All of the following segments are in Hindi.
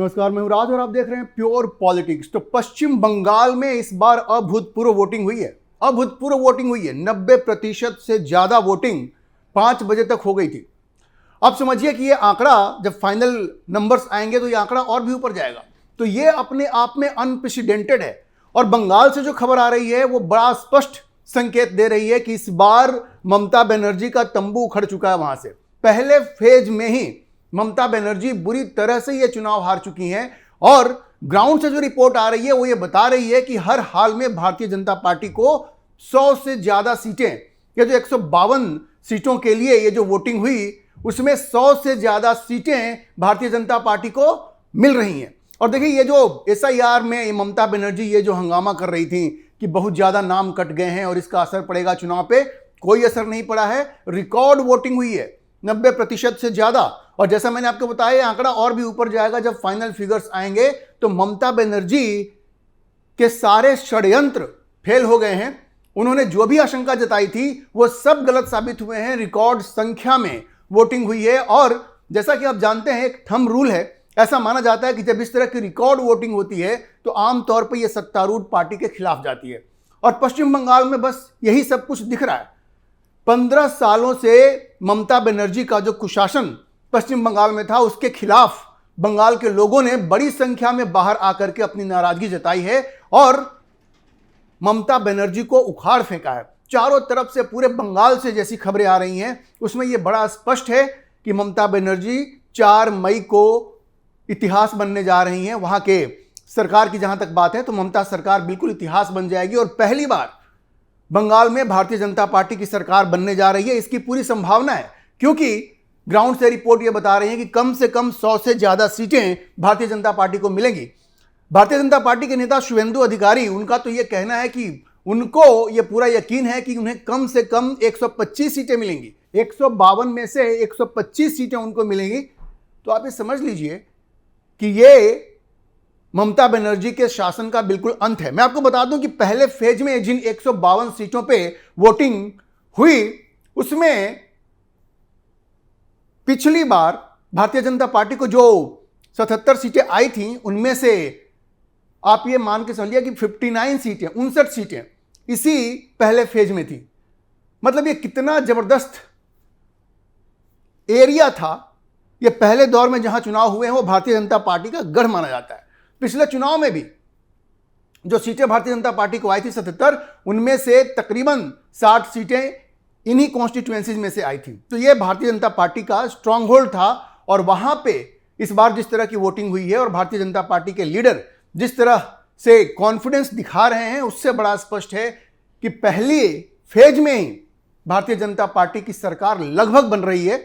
नमस्कार, मैं हूं राज और आप देख रहे हैं प्योर पॉलिटिक्स। तो पश्चिम बंगाल में इस बार अभूतपूर्व वोटिंग हुई है। अभूतपूर्व वोटिंग हुई है। 90% से ज्यादा वोटिंग 5 बजे तक हो गई थी। अब समझिए कि ये आंकड़ा जब फाइनल नंबर्स आएंगे तो ये आंकड़ा और भी ऊपर जाएगा। तो ये अपने आप में अनप्रेसिडेंटेड है। और बंगाल से जो खबर आ रही है वो बड़ा स्पष्ट संकेत दे रही है कि इस बार ममता बनर्जी का तंबू उखड़ चुका है। वहां से पहले फेज में ही ममता बनर्जी बुरी तरह से ये चुनाव हार चुकी हैं। और ग्राउंड से जो रिपोर्ट आ रही है वो ये बता रही है कि हर हाल में भारतीय जनता पार्टी को 100 से ज्यादा सीटें, ये जो 152 सीटों के लिए ये जो वोटिंग हुई उसमें 100 से ज्यादा सीटें भारतीय जनता पार्टी को मिल रही हैं। और देखिए, ये जो SIR में ममता बनर्जी ये जो हंगामा कर रही थी कि बहुत ज्यादा नाम कट गए हैं और इसका असर पड़ेगा चुनाव पे, कोई असर नहीं पड़ा है। रिकॉर्ड वोटिंग हुई है 90% से ज्यादा। और जैसा मैंने आपको बताया, ये आंकड़ा और भी ऊपर जाएगा जब फाइनल फिगर्स आएंगे। तो ममता बनर्जी के सारे षड्यंत्र फेल हो गए हैं। उन्होंने जो भी आशंका जताई थी वो सब गलत साबित हुए हैं। रिकॉर्ड संख्या में वोटिंग हुई है। और जैसा कि आप जानते हैं, एक थंब रूल है, ऐसा माना जाता है कि जब इस तरह की रिकॉर्ड वोटिंग होती है तो आमतौर पर यह सत्तारूढ़ पार्टी के खिलाफ जाती है। और पश्चिम बंगाल में बस यही सब कुछ दिख रहा है। 15 सालों से ममता बनर्जी का जो कुशासन पश्चिम बंगाल में था उसके खिलाफ बंगाल के लोगों ने बड़ी संख्या में बाहर आकर के अपनी नाराजगी जताई है और ममता बनर्जी को उखाड़ फेंका है। चारों तरफ से पूरे बंगाल से जैसी खबरें आ रही हैं उसमें यह बड़ा स्पष्ट है कि ममता बनर्जी 4 मई को इतिहास बनने जा रही हैं। वहां के सरकार की जहां तक बात है तो ममता सरकार बिल्कुल इतिहास बन जाएगी और पहली बार बंगाल में भारतीय जनता पार्टी की सरकार बनने जा रही है। इसकी पूरी संभावना है क्योंकि ग्राउंड से रिपोर्ट यह बता रही है कि कम से कम 100 से ज्यादा सीटें भारतीय जनता पार्टी को मिलेंगी। भारतीय जनता पार्टी के नेता शुवेंदु अधिकारी, उनका तो यह कहना है कि उनको यह पूरा यकीन है कि उन्हें कम से कम 125 सीटें मिलेंगी। 152 में से 125 सीटें उनको मिलेंगी। तो आप ये समझ लीजिए कि ये ममता बनर्जी के शासन का बिल्कुल अंत है। मैं आपको बता दूं कि पहले फेज में जिन 152 सीटों पे वोटिंग हुई उसमें पिछली बार भारतीय जनता पार्टी को जो 77 सीटें आई थी उनमें से आप ये मान के चलिए कि 59 सीटें, 59 सीटें इसी पहले फेज में थी। मतलब ये कितना जबरदस्त एरिया था। ये पहले दौर में जहां चुनाव हुए हैं वो भारतीय जनता पार्टी का गढ़ माना जाता है। पिछले चुनाव में भी जो सीटें भारतीय जनता पार्टी को आई थी 77, उनमें से तकरीबन 60 सीटें इन्हीं कॉन्स्टिट्यूएंसीज में से आई थी। तो यह भारतीय जनता पार्टी का स्ट्रांग होल्ड था। और वहां पे इस बार जिस तरह की वोटिंग हुई है और भारतीय जनता पार्टी के लीडर जिस तरह से कॉन्फिडेंस दिखा रहे हैं उससे बड़ा स्पष्ट है कि पहले फेज में ही भारतीय जनता पार्टी की सरकार लगभग बन रही है।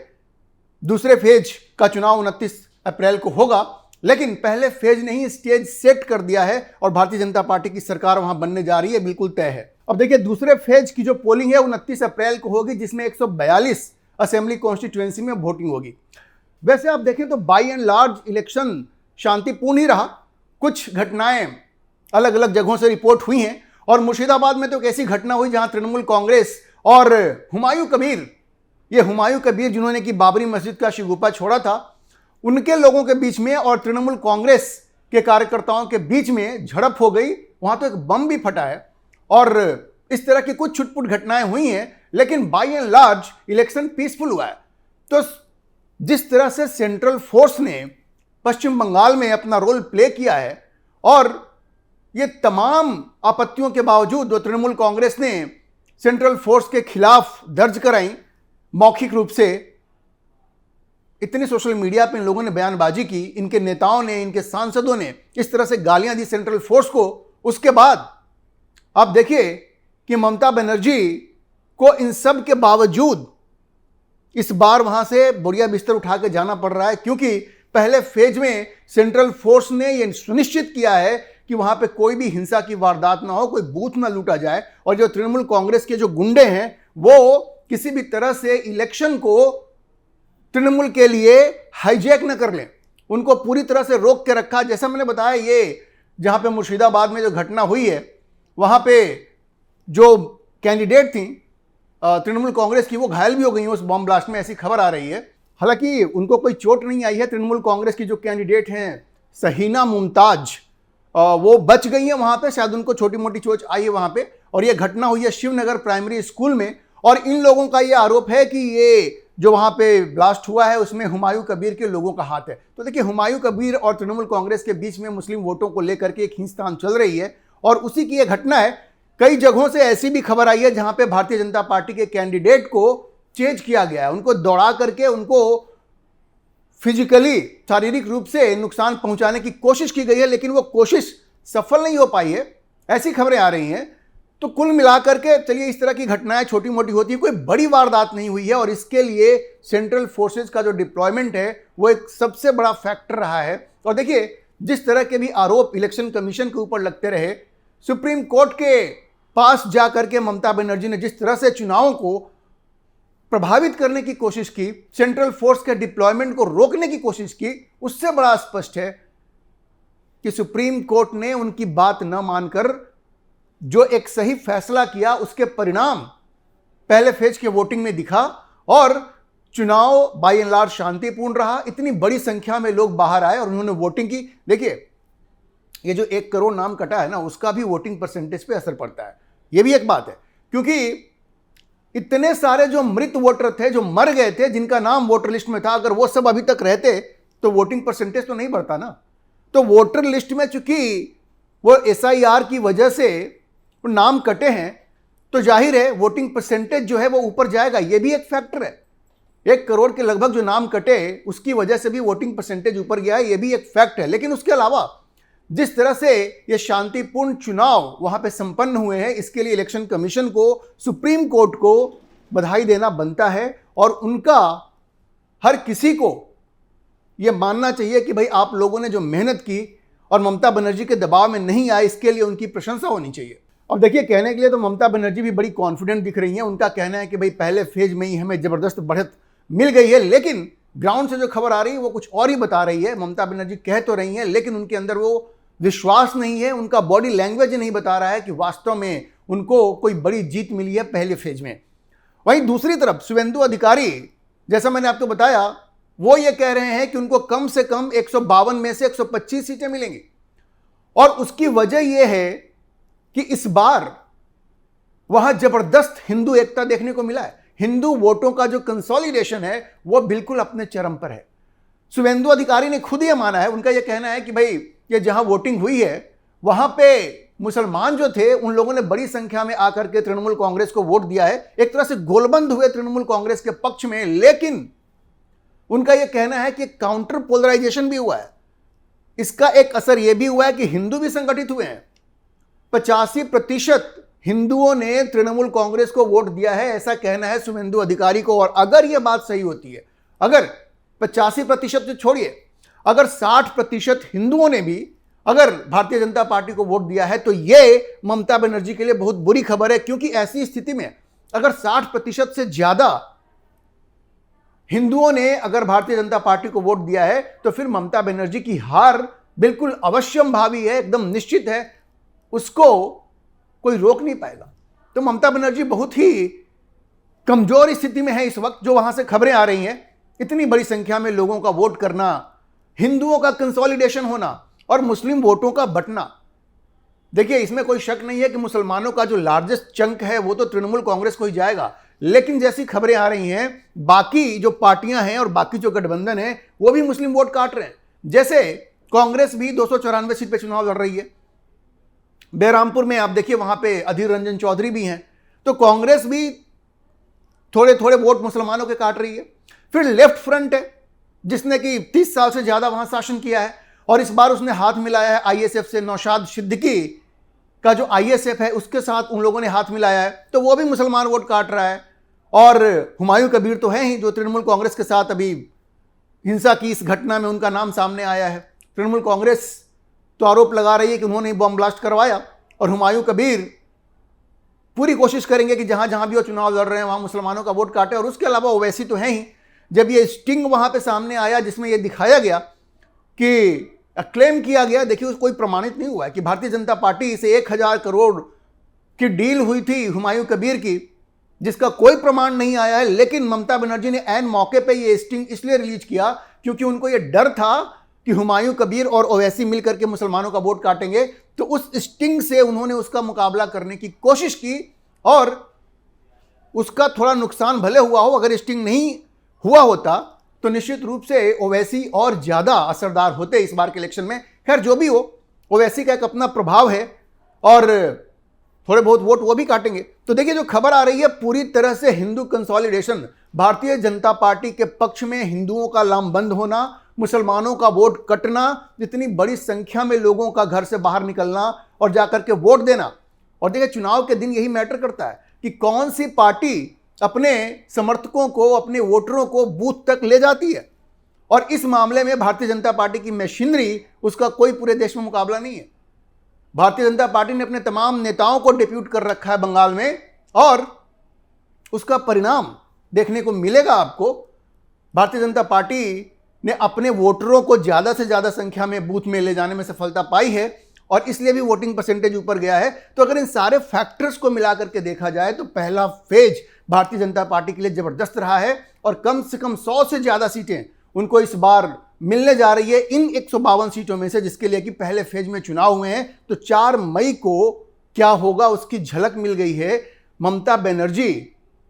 दूसरे फेज का चुनाव 29 अप्रैल को होगा, लेकिन पहले फेज ने ही स्टेज सेट कर दिया है और भारतीय जनता पार्टी की सरकार वहां बनने जा रही है, बिल्कुल तय है। अब देखिए, दूसरे फेज की जो पोलिंग है 29 अप्रैल को होगी जिसमें 142 असेंबली कॉन्स्टिट्यूएंसी में वोटिंग होगी। वैसे आप देखें तो बाई एंड लार्ज इलेक्शन शांतिपूर्ण ही रहा। कुछ घटनाएं अलग अलग जगहों से रिपोर्ट हुई हैं और मुर्शिदाबाद में तो एक ऐसी घटना हुई जहां तृणमूल कांग्रेस और हुमायूं कबीर, ये हुमायूं कबीर जिन्होंने कि बाबरी मस्जिद का शिगुफा छोड़ा था, उनके लोगों के बीच में और तृणमूल कांग्रेस के कार्यकर्ताओं के बीच में झड़प हो गई। वहां तो एक बम भी फटा है और इस तरह की कुछ छुटपुट घटनाएं हुई हैं, लेकिन by and large election peaceful हुआ है। तो जिस तरह से सेंट्रल फोर्स ने पश्चिम बंगाल में अपना रोल प्ले किया है और ये तमाम आपत्तियों के बावजूद जो तृणमूल कांग्रेस ने सेंट्रल फोर्स के खिलाफ दर्ज कराई मौखिक रूप से, इतनी सोशल मीडिया पे इन लोगों ने बयानबाजी की, इनके नेताओं ने, इनके सांसदों ने इस तरह से गालियां दी सेंट्रल फोर्स को, उसके बाद आप देखिए कि ममता बनर्जी को इन सब के बावजूद इस बार वहां से बोरिया बिस्तर उठा के जाना पड़ रहा है क्योंकि पहले फेज में सेंट्रल फोर्स ने यह सुनिश्चित किया है कि वहां पे कोई भी हिंसा की वारदात ना हो, कोई बूथ ना लूटा जाए और जो तृणमूल कांग्रेस के जो गुंडे हैं वो किसी भी तरह से इलेक्शन को तृणमूल के लिए हाईजैक न कर लें, उनको पूरी तरह से रोक के रखा। जैसा मैंने बताया, ये जहां पे मुर्शिदाबाद में जो घटना हुई है वहां पे जो कैंडिडेट थी तृणमूल कांग्रेस की वो घायल भी हो गई उस बॉम्ब ब्लास्ट में, ऐसी खबर आ रही है। हालांकि उनको कोई चोट नहीं आई है। तृणमूल कांग्रेस की जो कैंडिडेट हैं सहीना मुमताज वो बच गई है वहां पे, शायद उनको छोटी मोटी चोट आई है वहां पे, और ये घटना हुई है शिवनगर प्राइमरी स्कूल में। और इन लोगों का ये आरोप है कि ये जो वहां पे ब्लास्ट हुआ है उसमें हुमायूं कबीर के लोगों का हाथ है। तो देखिए, हुमायूं कबीर और तृणमूल कांग्रेस के बीच में मुस्लिम वोटों को लेकर के एक खींचतान चल रही है, और उसी की ये घटना है। कई जगहों से ऐसी भी खबर आई है जहां पे भारतीय जनता पार्टी के कैंडिडेट को चेंज किया गया है, उनको दौड़ा करके उनको फिजिकली, शारीरिक रूप से नुकसान पहुंचाने की कोशिश की गई है, लेकिन वो कोशिश सफल नहीं हो पाई है, ऐसी खबरें आ रही हैं। तो कुल मिलाकर के चलिए, इस तरह की घटनाएं छोटी मोटी होती है, कोई बड़ी वारदात नहीं हुई है, और इसके लिए सेंट्रल फोर्सेस का जो डिप्लॉयमेंट है वो एक सबसे बड़ा फैक्टर रहा है। और देखिए, जिस तरह के भी आरोप इलेक्शन कमीशन के ऊपर लगते रहे, सुप्रीम कोर्ट के पास जाकर के ममता बनर्जी ने जिस तरह से चुनावों को प्रभावित करने की कोशिश की, सेंट्रल फोर्स के डिप्लॉयमेंट को रोकने की कोशिश की, उससे बड़ा स्पष्ट है कि सुप्रीम कोर्ट ने उनकी बात न मानकर जो एक सही फैसला किया, उसके परिणाम पहले फेज के वोटिंग में दिखा, और चुनाव बाय एंड लार्ज शांतिपूर्ण रहा। इतनी बड़ी संख्या में लोग बाहर आए और उन्होंने वोटिंग की। देखिए, ये जो 1 करोड़ नाम कटा है ना, उसका भी वोटिंग परसेंटेज पे असर पड़ता है, ये भी एक बात है, क्योंकि इतने सारे जो मृत वोटर थे, जो मर गए थे, जिनका नाम वोटर लिस्ट में था, अगर वो सब अभी तक रहते तो वोटिंग परसेंटेज तो नहीं बढ़ता ना। तो वोटर लिस्ट में चूंकि वो SIR की वजह से नाम कटे हैं, तो जाहिर है वोटिंग परसेंटेज जो है वो ऊपर जाएगा, ये भी एक फैक्टर है। 1 करोड़ के लगभग जो नाम कटे, उसकी वजह से भी वोटिंग परसेंटेज ऊपर गया है, ये भी एक फैक्ट है। लेकिन उसके अलावा जिस तरह से ये शांतिपूर्ण चुनाव वहां पे संपन्न हुए हैं, इसके लिए इलेक्शन कमीशन को, सुप्रीम कोर्ट को बधाई देना बनता है, और उनका हर किसी को यह मानना चाहिए कि भाई आप लोगों ने जो मेहनत की और ममता बनर्जी के दबाव में नहीं आए, इसके लिए उनकी प्रशंसा होनी चाहिए। अब देखिए, कहने के लिए तो ममता बनर्जी भी बड़ी कॉन्फिडेंट दिख रही हैं। उनका कहना है कि भाई पहले फेज में ही हमें जबरदस्त बढ़त मिल गई है, लेकिन ग्राउंड से जो खबर आ रही है वो कुछ और ही बता रही है। ममता बनर्जी कह तो रही हैं, लेकिन उनके अंदर वो विश्वास नहीं है, उनका बॉडी लैंग्वेज नहीं बता रहा है कि वास्तव में उनको कोई बड़ी जीत मिली है पहले फेज में। वहीं दूसरी तरफ शुवेंदु अधिकारी, जैसा मैंने आपको बताया, वो ये कह रहे हैं कि उनको कम से कम 152 में से 125 सीटें मिलेंगी, और उसकी वजह यह है कि इस बार वहां जबरदस्त हिंदू एकता देखने को मिला है। हिंदू वोटों का जो कंसोलिडेशन है वो बिल्कुल अपने चरम पर है। शुवेंदु अधिकारी ने खुद यह माना है, उनका यह कहना है कि भाई ये जहां वोटिंग हुई है वहां पे मुसलमान जो थे उन लोगों ने बड़ी संख्या में आकर के तृणमूल कांग्रेस को वोट दिया है, एक तरह से गोलबंद हुए तृणमूल कांग्रेस के पक्ष में। लेकिन उनका यह कहना है कि काउंटर पोलराइजेशन भी हुआ है, इसका एक असर यह भी हुआ है कि हिंदू भी संगठित हुए हैं। 85% हिंदुओं ने तृणमूल कांग्रेस को वोट दिया है, ऐसा कहना है शुवेंदु अधिकारी को। और अगर यह बात सही होती है, अगर 85% से छोड़िए, अगर 60% हिंदुओं ने भी अगर भारतीय जनता पार्टी को वोट दिया है, तो यह ममता बनर्जी के लिए बहुत बुरी खबर है, क्योंकि ऐसी स्थिति में अगर 60% से ज्यादा हिंदुओं ने अगर भारतीय जनता पार्टी को वोट दिया है, तो फिर ममता बनर्जी की हार बिल्कुल अवश्यंभावी है, एकदम निश्चित है, उसको कोई रोक नहीं पाएगा। तो ममता बनर्जी बहुत ही कमजोर स्थिति में है इस वक्त, जो वहां से खबरें आ रही हैं। इतनी बड़ी संख्या में लोगों का वोट करना, हिंदुओं का कंसोलिडेशन होना और मुस्लिम वोटों का बंटना। देखिए, इसमें कोई शक नहीं है कि मुसलमानों का जो लार्जेस्ट चंक है वो तो तृणमूल कांग्रेस को ही जाएगा, लेकिन जैसी खबरें आ रही हैं, बाकी जो पार्टियां हैं और बाकी जो गठबंधन है वो भी मुस्लिम वोट काट रहे हैं। जैसे कांग्रेस भी 294 सीट पे चुनाव लड़ रही है, बेरामपुर में आप देखिए, वहां पे अधीर रंजन चौधरी भी हैं, तो कांग्रेस भी थोड़े थोड़े वोट मुसलमानों के काट रही है। फिर लेफ्ट फ्रंट है, जिसने कि 30 साल से ज्यादा वहां शासन किया है, और इस बार उसने हाथ मिलाया है ISF से। नौशाद सिद्दीकी का जो ISF है उसके साथ उन लोगों ने हाथ मिलाया है, तो वो भी मुसलमान वोट काट रहा है। और हुमायूं कबीर तो है ही, जो तृणमूल कांग्रेस के साथ अभी हिंसा की इस घटना में उनका नाम सामने आया है। तृणमूल कांग्रेस तो आरोप लगा रही है कि उन्होंने बम ब्लास्ट करवाया, और हुमायूं कबीर पूरी कोशिश करेंगे कि जहां जहां भी वो चुनाव लड़ रहे हैं वहां मुसलमानों का वोट काटे। और उसके अलावा ओवैसी तो है ही। जब ये स्टिंग वहां पे सामने आया जिसमें ये दिखाया गया कि क्लेम किया गया, देखिए कोई प्रमाणित नहीं हुआ है कि भारतीय जनता पार्टी से 1000 करोड़ की डील हुई थी हुमायूं कबीर की, जिसका कोई प्रमाण नहीं आया है। लेकिन ममता बनर्जी ने ऐन मौके पे ये स्टिंग इसलिए रिलीज किया क्योंकि उनको ये डर था कि हुमायूं कबीर और ओवैसी मिलकर के मुसलमानों का वोट काटेंगे, तो उस स्टिंग से उन्होंने उसका मुकाबला करने की कोशिश की और उसका थोड़ा नुकसान भले हुआ हो। अगर स्टिंग नहीं हुआ होता तो निश्चित रूप से ओवैसी और ज्यादा असरदार होते इस बार के इलेक्शन में। खैर जो भी हो, ओवैसी का एक अपना प्रभाव है और थोड़े बहुत वोट वो भी काटेंगे। तो देखिए जो खबर आ रही है पूरी तरह से हिंदू कंसोलिडेशन, भारतीय जनता पार्टी के पक्ष में हिंदुओं का लामबंद होना, मुसलमानों का वोट कटना, जितनी बड़ी संख्या में लोगों का घर से बाहर निकलना और जाकर के वोट देना। और देखिए चुनाव के दिन यही मैटर करता है कि कौन सी पार्टी अपने समर्थकों को, अपने वोटरों को बूथ तक ले जाती है। और इस मामले में भारतीय जनता पार्टी की मशीनरी, उसका कोई पूरे देश में मुकाबला नहीं है। भारतीय जनता पार्टी ने अपने तमाम नेताओं को डिप्यूट कर रखा है बंगाल में और उसका परिणाम देखने को मिलेगा आपको। भारतीय जनता पार्टी ने अपने वोटरों को ज्यादा से ज्यादा संख्या में बूथ में ले जाने में सफलता पाई है और इसलिए भी वोटिंग परसेंटेज ऊपर गया है। तो अगर इन सारे फैक्टर्स को मिलाकर के देखा जाए तो पहला फेज भारतीय जनता पार्टी के लिए जबरदस्त रहा है और कम से कम 100 से ज्यादा सीटें उनको इस बार मिलने जा रही है इन 152 सीटों में से, जिसके लिए कि पहले फेज में चुनाव हुए हैं। तो 4 मई को क्या होगा उसकी झलक मिल गई है। ममता बनर्जी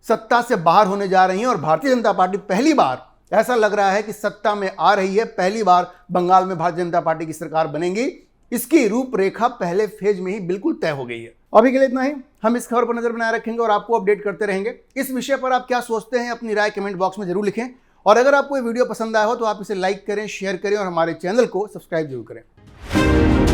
सत्ता से बाहर होने जा रही हैं और भारतीय जनता पार्टी पहली बार ऐसा लग रहा है कि सत्ता में आ रही है। पहली बार बंगाल में भारतीय जनता पार्टी की सरकार बनेगी। इसकी रूपरेखा पहले फेज में ही बिल्कुल तय हो गई है। अभी के लिए इतना ही। हम इस खबर पर नजर बनाए रखेंगे और आपको अपडेट करते रहेंगे। इस विषय पर आप क्या सोचते हैं अपनी राय कमेंट बॉक्स में जरूर लिखें और अगर आपको ये वीडियो पसंद आया हो तो आप इसे लाइक करें, शेयर करें और हमारे चैनल को सब्सक्राइब जरूर करें।